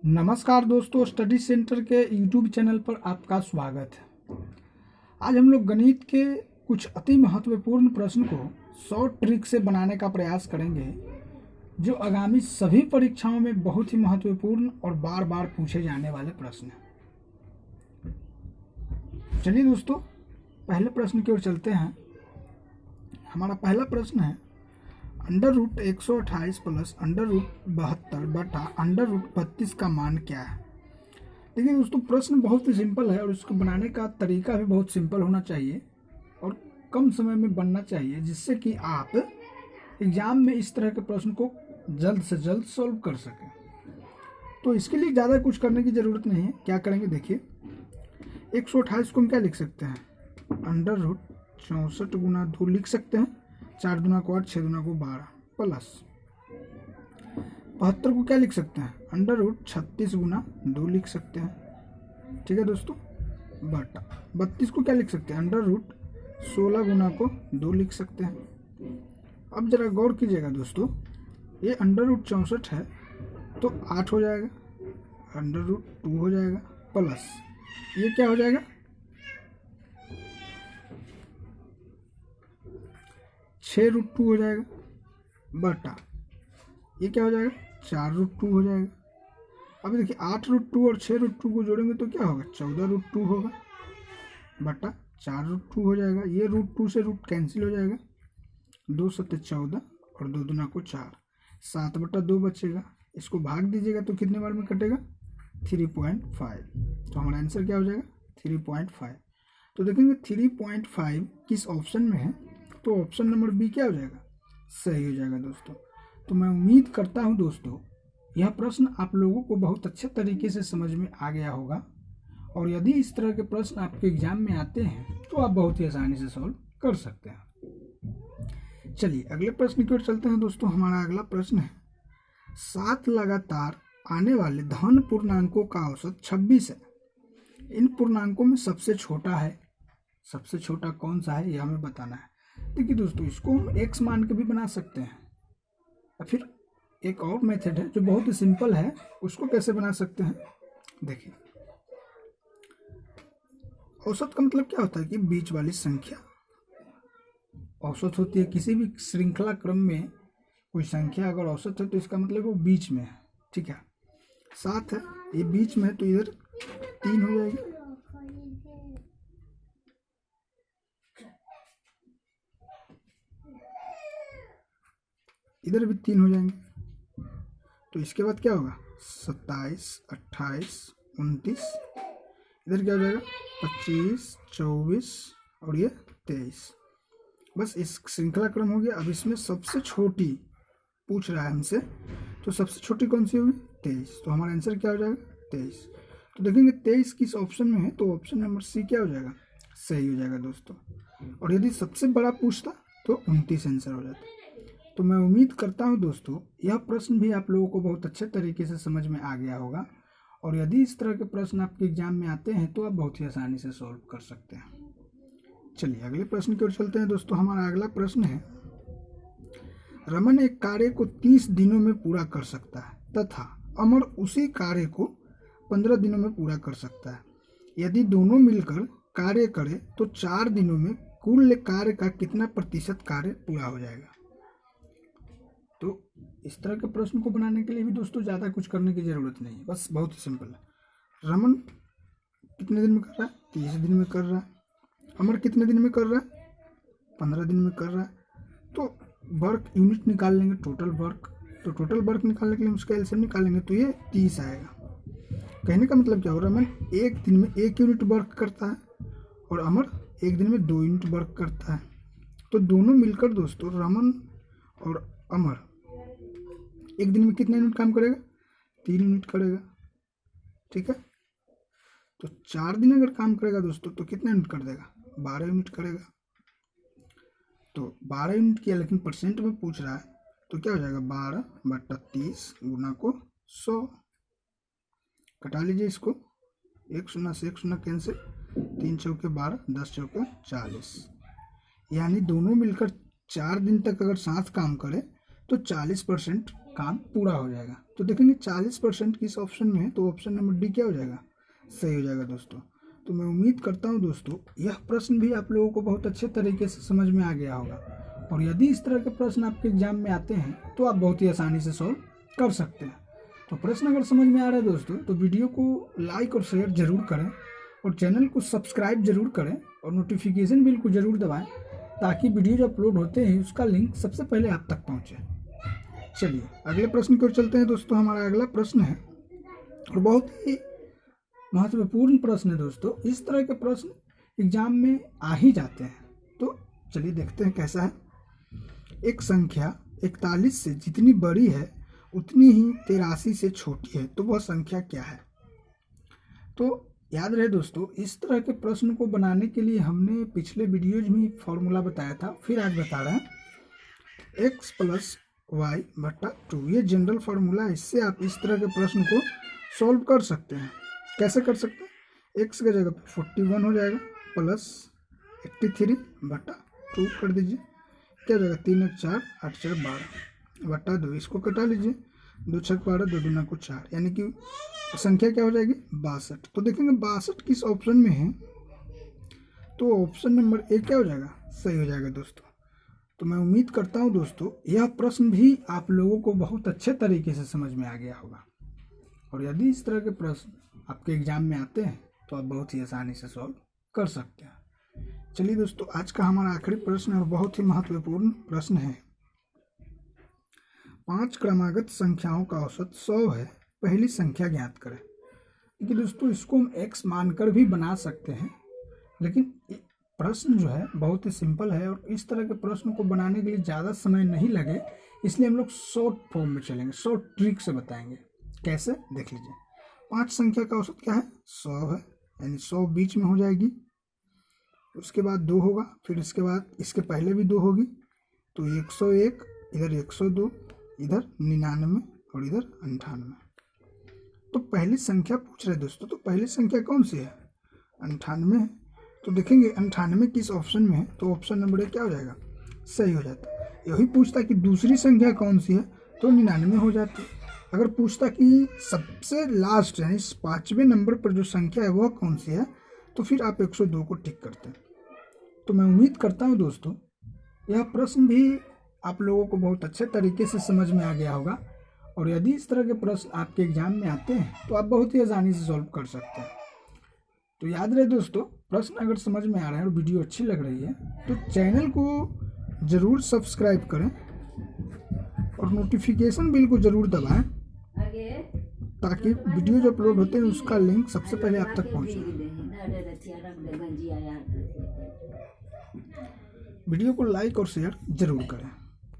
नमस्कार दोस्तों, study centre के यूट्यूब चैनल पर आपका स्वागत है। आज हम लोग गणित के कुछ अति महत्वपूर्ण प्रश्न को शॉर्ट ट्रिक से बनाने का प्रयास करेंगे, जो आगामी सभी परीक्षाओं में बहुत ही महत्वपूर्ण और बार बार पूछे जाने वाले प्रश्न हैं। चलिए दोस्तों, पहले प्रश्न की ओर चलते हैं। हमारा पहला प्रश्न है, √128 प्लस √72 बटा √32 का मान क्या है। देखिए दोस्तों, प्रश्न बहुत ही सिंपल है और इसको बनाने का तरीका भी बहुत सिंपल होना चाहिए और कम समय में बनना चाहिए, जिससे कि आप एग्जाम में इस तरह के प्रश्न को जल्द से जल्द सॉल्व कर सकें। तो इसके लिए ज़्यादा कुछ करने की ज़रूरत नहीं है। क्या करेंगे, देखिए 128 को हम क्या लिख सकते हैं, √64 गुना 2 लिख सकते हैं, 4 दूना को 8, 6 दूना को 12 प्लस 72 को क्या लिख सकते हैं, √36 गुना 2 लिख सकते हैं। ठीक है दोस्तों, बटा 32 को क्या लिख सकते हैं, √16 गुना को 2 लिख सकते हैं। अब जरा गौर कीजिएगा दोस्तों, ये √64 है तो 8 हो जाएगा, √2 हो जाएगा, प्लस ये क्या हो जाएगा, 6√2 हो जाएगा, बटा ये क्या हो जाएगा, 4√2 हो जाएगा। अब देखिए 8√2 और 6√2 को जोड़ेंगे तो क्या होगा, 14√2 होगा, बटा 4√2 हो जाएगा। ये √2 से रूट कैंसिल हो जाएगा, 2 सत्ते 14 और 2 दूना को 4, 7/2 बचेगा। इसको भाग दीजिएगा तो कितने बार में कटेगा, 3.5। तो हमारा आंसर क्या हो जाएगा, 3.5। तो देखेंगे 3.5 किस ऑप्शन में है, तो ऑप्शन नंबर बी क्या हो जाएगा, सही हो जाएगा दोस्तों। तो मैं उम्मीद करता हूं दोस्तों, यह प्रश्न आप लोगों को बहुत अच्छे तरीके से समझ में आ गया होगा, और यदि इस तरह के प्रश्न आपके एग्जाम में आते हैं तो आप बहुत ही आसानी से सॉल्व कर सकते हैं। चलिए अगले प्रश्न की ओर चलते हैं दोस्तों। हमारा अगला प्रश्न है, 7 लगातार आने वाले धन पूर्णांकों का औसत 26 है। इन पूर्णांकों में सबसे छोटा है, सबसे छोटा कौन सा है, यह हमें बताना है। देखिए दोस्तों, इसको हम x मान के भी बना सकते हैं, या फिर एक और मेथड है जो बहुत ही सिंपल है, उसको कैसे बना सकते हैं। देखिए, औसत का मतलब क्या होता है कि बीच वाली संख्या औसत होती है। किसी भी श्रृंखला क्रम में कोई संख्या अगर औसत है तो इसका मतलब वो बीच में है। ठीक है, 7 है, ये बीच में है तो इधर 3 हो जाएगी, इधर भी 3 हो जाएंगे। तो इसके बाद क्या होगा, 27, 28, 29, इधर क्या हो जाएगा, 25, 24 और ये 23। बस इस श्रृंखला क्रम हो गया। अब इसमें सबसे छोटी पूछ रहा है हमसे, तो सबसे छोटी कौन सी होगी, 23। तो हमारा आंसर क्या हो जाएगा, 23। तो देखेंगे 23 किस ऑप्शन में है, तो ऑप्शन नंबर सी क्या हो जाएगा, सही हो जाएगा दोस्तों। और यदि सबसे बड़ा पूछता तो 29 आंसर हो जाता। तो मैं उम्मीद करता हूं दोस्तों, यह प्रश्न भी आप लोगों को बहुत अच्छे तरीके से समझ में आ गया होगा, और यदि इस तरह के प्रश्न आपके एग्जाम में आते हैं तो आप बहुत ही आसानी से सॉल्व कर सकते हैं। चलिए अगले प्रश्न की ओर चलते हैं दोस्तों। हमारा अगला प्रश्न है, रमन एक कार्य को 30 दिनों में पूरा कर सकता है तथा अमर उसी कार्य को 15 दिनों में पूरा कर सकता है। यदि दोनों मिलकर कार्य करें तो 4 दिनों में कुल कार्य का कितना प्रतिशत कार्य पूरा हो जाएगा। तो इस तरह के प्रश्न को बनाने के लिए भी दोस्तों ज़्यादा कुछ करने की ज़रूरत नहीं है, बस बहुत ही सिंपल है। रमन कितने दिन में कर रहा है, 30 दिन में कर रहा है। अमर कितने दिन में कर रहा है, 15 दिन में कर रहा है। तो वर्क यूनिट निकाल लेंगे, टोटल वर्क। तो टोटल वर्क निकालने के लिए उसका एलसीएम निकालेंगे तो ये 30 आएगा। कहने का मतलब क्या हो रहा है, रमन एक दिन में 1 यूनिट वर्क करता है और अमर एक दिन में 2 यूनिट वर्क करता है। तो दोनों मिलकर दोस्तों, रमन और अमर एक दिन में कितना यूनिट काम करेगा, 3 यूनिट करेगा। ठीक है, तो 4 दिन अगर काम करेगा दोस्तों तो कितना यूनिट कर देगा, 12 यूनिट करेगा। तो 12 यूनिट किया, लेकिन परसेंट में पूछ रहा है, तो क्या हो जाएगा, 12/30 गुना को 100। कटा लीजिए इसको, 1 शून्य से 1 शून्य कैंसिल, 3 चौके 12, 10 चौके 40। यानी दोनों मिलकर 4 दिन तक अगर साथ काम करे तो 40% काम पूरा हो जाएगा। तो देखेंगे 40% किस ऑप्शन में है, तो ऑप्शन नंबर डी क्या हो जाएगा, सही हो जाएगा दोस्तों। तो मैं उम्मीद करता हूँ दोस्तों यह प्रश्न भी आप लोगों को बहुत अच्छे तरीके से समझ में आ गया होगा, और यदि इस तरह के प्रश्न आपके एग्जाम में आते हैं तो आप बहुत ही आसानी से सॉल्व कर सकते हैं। तो प्रश्न अगर समझ में आ रहा है दोस्तों तो वीडियो को लाइक और शेयर जरूर करें, और चैनल को सब्सक्राइब जरूर करें, और नोटिफिकेशन बिल को जरूर दबाएं, ताकि वीडियो जो अपलोड होते हैं उसका लिंक सबसे पहले आप तक पहुंचे। चलिए अगले प्रश्न की ओर चलते हैं दोस्तों। हमारा अगला प्रश्न है और बहुत ही महत्वपूर्ण प्रश्न है दोस्तों। इस तरह के प्रश्न एग्जाम में आ ही जाते हैं, तो चलिए देखते हैं कैसा है। एक संख्या 41 से जितनी बड़ी है उतनी ही 83 से छोटी है, तो वह संख्या क्या है। तो याद रहे दोस्तों, इस तरह के प्रश्न को बनाने के लिए हमने पिछले वीडियोज में फॉर्मूला बताया था, फिर आज बता रहे हैं x + y/2, ये जनरल फार्मूला है। इससे आप इस तरह के प्रश्न को सॉल्व कर सकते हैं। कैसे कर सकते हैं, x की जगह 41 हो जाएगा प्लस 83/2 कर दीजिए, क्या हो जाएगा 3 × 4 8 × 4 12/2, इसको कटा लीजिए, 2 × 6 = 12, 2 × 2 = 4, यानी कि संख्या क्या हो जाएगी 62। तो देखेंगे 62 किस ऑप्शन में है, तो ऑप्शन नंबर ए क्या हो जाएगा, सही हो जाएगा दोस्तों। तो मैं उम्मीद करता हूं दोस्तों यह प्रश्न भी आप लोगों को बहुत अच्छे तरीके से समझ में आ गया होगा, और यदि इस तरह के प्रश्न आपके एग्जाम में आते हैं तो आप बहुत ही आसानी से सॉल्व कर सकते हैं। चलिए दोस्तों, आज का हमारा आखिरी प्रश्न और बहुत ही महत्वपूर्ण प्रश्न है। 5 क्रमागत संख्याओं का औसत 100 है, पहली संख्या ज्ञात करें। देखिए दोस्तों, इसको हम x मानकर भी बना सकते हैं, लेकिन प्रश्न जो है बहुत ही सिंपल है, और इस तरह के प्रश्न को बनाने के लिए ज़्यादा समय नहीं लगे, इसलिए हम लोग शॉर्ट फॉर्म में चलेंगे, शॉर्ट ट्रिक से बताएंगे। कैसे, देख लीजिए। 5 संख्या का औसत क्या है, 100 है, यानी 100 बीच में हो जाएगी, उसके बाद 2 होगा, फिर इसके बाद इसके पहले भी 2 होगी, तो 101, इधर 102, इधर 99 और इधर 98। तो पहली संख्या पूछ रहे दोस्तों, तो पहली संख्या कौन सी है, 98 है। तो देखेंगे 98 किस ऑप्शन में है, तो ऑप्शन नंबर ए क्या हो जाएगा, सही हो जाता है। यही पूछता कि दूसरी संख्या कौन सी है, तो 99 हो जाती। अगर पूछता कि सबसे लास्ट यानी 5वें नंबर पर जो संख्या है वह कौन सी है, तो फिर आप 102 को टिक करते हैं। तो मैं उम्मीद करता हूँ दोस्तों यह प्रश्न भी आप लोगों को बहुत अच्छे तरीके से समझ में आ गया होगा, और यदि इस तरह के प्रश्न आपके एग्जाम में आते हैं तो आप बहुत ही आसानी से सॉल्व कर सकते हैं। तो याद रहे दोस्तों, प्रश्न अगर समझ में आ रहा है और वीडियो अच्छी लग रही है तो चैनल को ज़रूर सब्सक्राइब करें, और नोटिफिकेशन बिल को ज़रूर दबाएं, ताकि वीडियो जो अपलोड होते हैं उसका लिंक सबसे पहले आप तक पहुंचे। वीडियो को लाइक और शेयर जरूर करें।